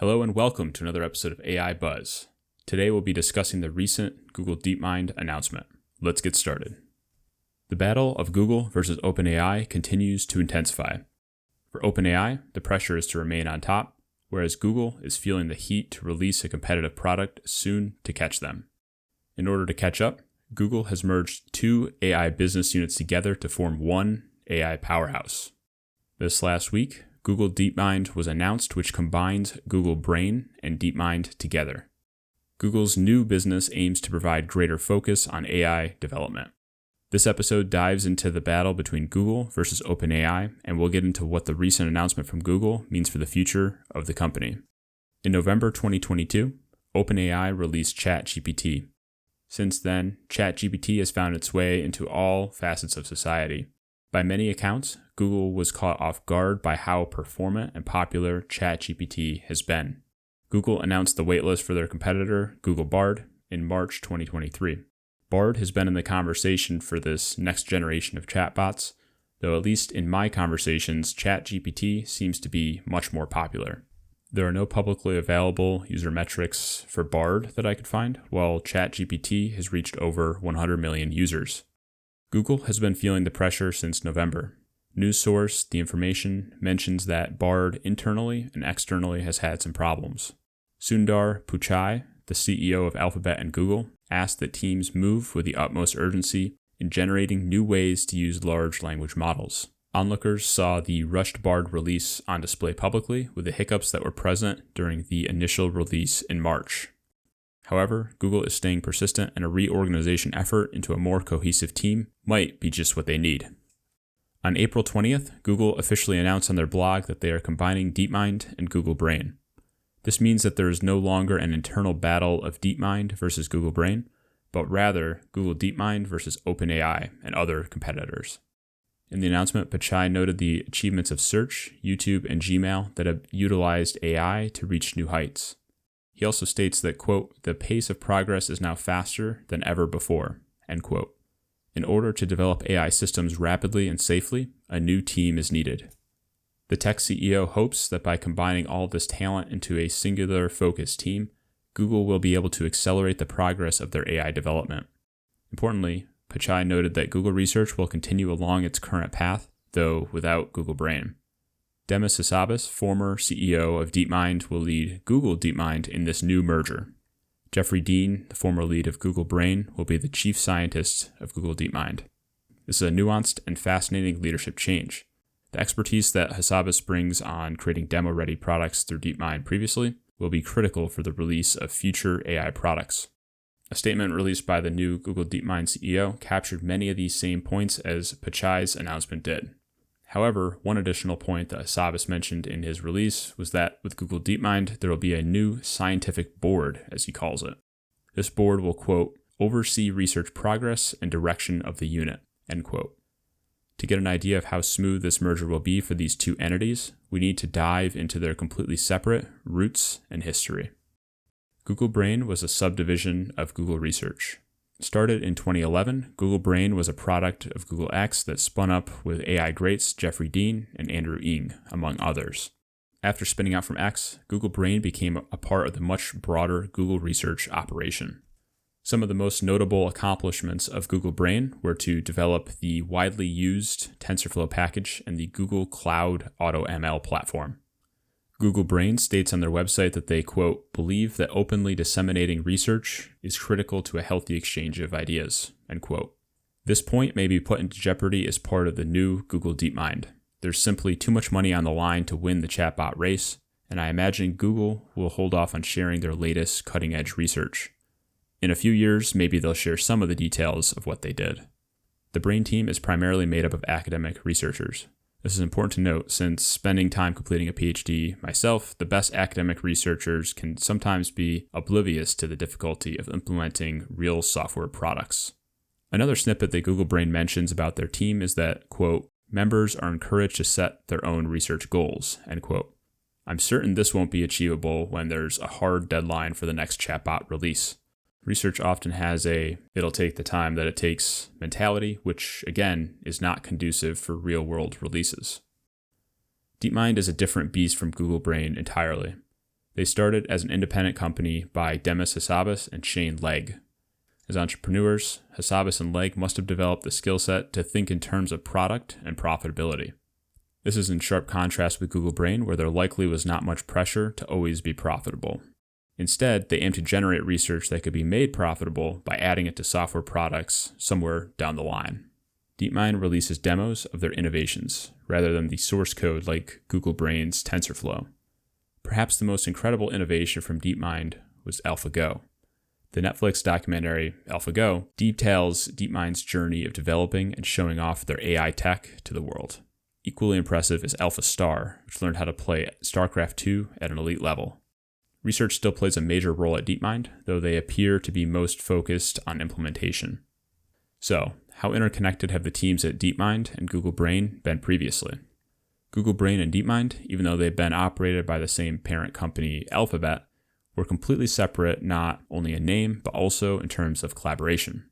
Hello and welcome to another episode of AI Buzz. Today we'll be discussing the recent Google DeepMind announcement. Let's get started. The battle of Google versus OpenAI continues to intensify. For OpenAI, the pressure is to remain on top, whereas Google is feeling the heat to release a competitive product soon to catch them. In order to catch up, Google has merged two AI business units together to form one AI powerhouse. This last week, Google DeepMind was announced, which combines Google Brain and DeepMind together. Google's new business aims to provide greater focus on AI development. This episode dives into the battle between Google versus OpenAI, and we'll get into what the recent announcement from Google means for the future of the company. In November 2022, OpenAI released ChatGPT. Since then, ChatGPT has found its way into all facets of society. By many accounts, Google was caught off guard by how performant and popular ChatGPT has been. Google announced the waitlist for their competitor, Google Bard, in March 2023. Bard has been in the conversation for this next generation of chatbots, though at least in my conversations, ChatGPT seems to be much more popular. There are no publicly available user metrics for Bard that I could find, while ChatGPT has reached over 100 million users. Google has been feeling the pressure since November. News source The Information mentions that Bard internally and externally has had some problems. Sundar Pichai, the CEO of Alphabet and Google, asked that teams move with the utmost urgency in generating new ways to use large language models. Onlookers saw the rushed Bard release on display publicly with the hiccups that were present during the initial release in March. However, Google is staying persistent, and a reorganization effort into a more cohesive team might be just what they need. On April 20th, Google officially announced on their blog that they are combining DeepMind and Google Brain. This means that there is no longer an internal battle of DeepMind versus Google Brain, but rather Google DeepMind versus OpenAI and other competitors. In the announcement, Pichai noted the achievements of Search, YouTube, and Gmail that have utilized AI to reach new heights. He also states that, quote, "the pace of progress is now faster than ever before," end quote. In order to develop AI systems rapidly and safely, a new team is needed. The tech CEO hopes that by combining all of this talent into a singular focused team, Google will be able to accelerate the progress of their AI development. Importantly, Pichai noted that Google Research will continue along its current path, though without Google Brain. Demis Hassabis, former CEO of DeepMind, will lead Google DeepMind in this new merger. Jeffrey Dean, the former lead of Google Brain, will be the chief scientist of Google DeepMind. This is a nuanced and fascinating leadership change. The expertise that Hassabis brings on creating demo-ready products through DeepMind previously will be critical for the release of future AI products. A statement released by the new Google DeepMind CEO captured many of these same points as Pichai's announcement did. However, one additional point that Hassabis mentioned in his release was that with Google DeepMind, there will be a new scientific board, as he calls it. This board will, quote, "oversee research progress and direction of the unit," end quote. To get an idea of how smooth this merger will be for these two entities, we need to dive into their completely separate roots and history. Google Brain was a subdivision of Google Research. Started in 2011, Google Brain was a product of Google X that spun up with AI greats Jeffrey Dean and Andrew Ng, among others. After spinning out from X, Google Brain became a part of the much broader Google Research operation. Some of the most notable accomplishments of Google Brain were to develop the widely used TensorFlow package and the Google Cloud AutoML platform. Google Brain states on their website that they, quote, "believe that openly disseminating research is critical to a healthy exchange of ideas," end quote. This point may be put into jeopardy as part of the new Google DeepMind. There's simply too much money on the line to win the chatbot race, and I imagine Google will hold off on sharing their latest cutting-edge research. In a few years, maybe they'll share some of the details of what they did. The Brain team is primarily made up of academic researchers. This is important to note since spending time completing a PhD myself, the best academic researchers can sometimes be oblivious to the difficulty of implementing real software products. Another snippet that Google Brain mentions about their team is that, quote, "members are encouraged to set their own research goals," end quote. I'm certain this won't be achievable when there's a hard deadline for the next chatbot release. Research often has it'll take the time that it takes mentality, which again is not conducive for real-world releases. DeepMind is a different beast from Google Brain entirely. They started as an independent company by Demis Hassabis and Shane Legg. As entrepreneurs, Hassabis and Legg must have developed the skill set to think in terms of product and profitability. This is in sharp contrast with Google Brain, where there likely was not much pressure to always be profitable. Instead, they aimed to generate research that could be made profitable by adding it to software products somewhere down the line. DeepMind releases demos of their innovations, rather than the source code like Google Brain's TensorFlow. Perhaps the most incredible innovation from DeepMind was AlphaGo. The Netflix documentary AlphaGo details DeepMind's journey of developing and showing off their AI tech to the world. Equally impressive is AlphaStar, which learned how to play StarCraft 2 at an elite level. Research still plays a major role at DeepMind, though they appear to be most focused on implementation. So, how interconnected have the teams at DeepMind and Google Brain been previously? Google Brain and DeepMind, even though they've been operated by the same parent company, Alphabet, were completely separate not only in name, but also in terms of collaboration.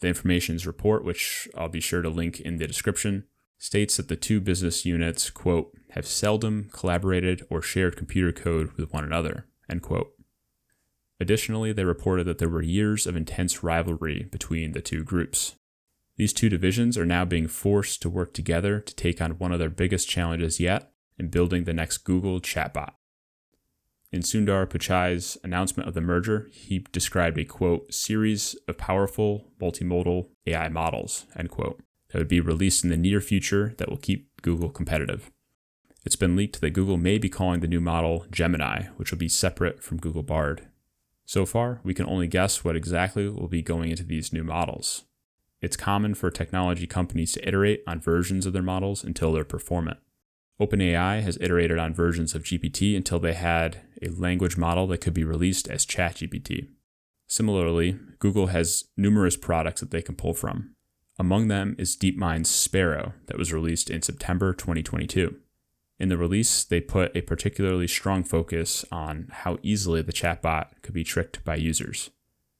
The Information's report, which I'll be sure to link in the description, states that the two business units, quote, have seldom collaborated or shared computer code with one another, end quote. Additionally, they reported that there were years of intense rivalry between the two groups. These two divisions are now being forced to work together to take on one of their biggest challenges yet in building the next Google chatbot. In Sundar Pichai's announcement of the merger, he described a, quote, series of powerful multimodal AI models, end quote, that would be released in the near future that will keep Google competitive. It's been leaked that Google may be calling the new model Gemini, which will be separate from Google Bard. So far, we can only guess what exactly will be going into these new models. It's common for technology companies to iterate on versions of their models until they're performant. OpenAI has iterated on versions of GPT until they had a language model that could be released as ChatGPT. Similarly, Google has numerous products that they can pull from. Among them is DeepMind's Sparrow that was released in September 2022. In the release, they put a particularly strong focus on how easily the chatbot could be tricked by users.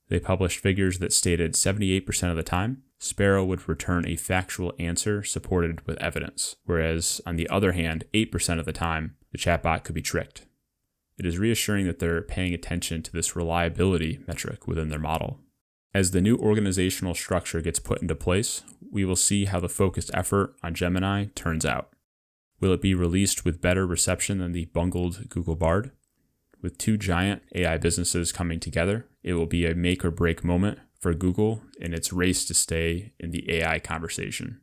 They published figures that stated 78% of the time, Sparrow would return a factual answer supported with evidence, whereas on the other hand, 8% of the time, the chatbot could be tricked. It is reassuring that they're paying attention to this reliability metric within their model. As the new organizational structure gets put into place, we will see how the focused effort on Gemini turns out. Will it be released with better reception than the bungled Google Bard? With two giant AI businesses coming together, it will be a make or break moment for Google in its race to stay in the AI conversation.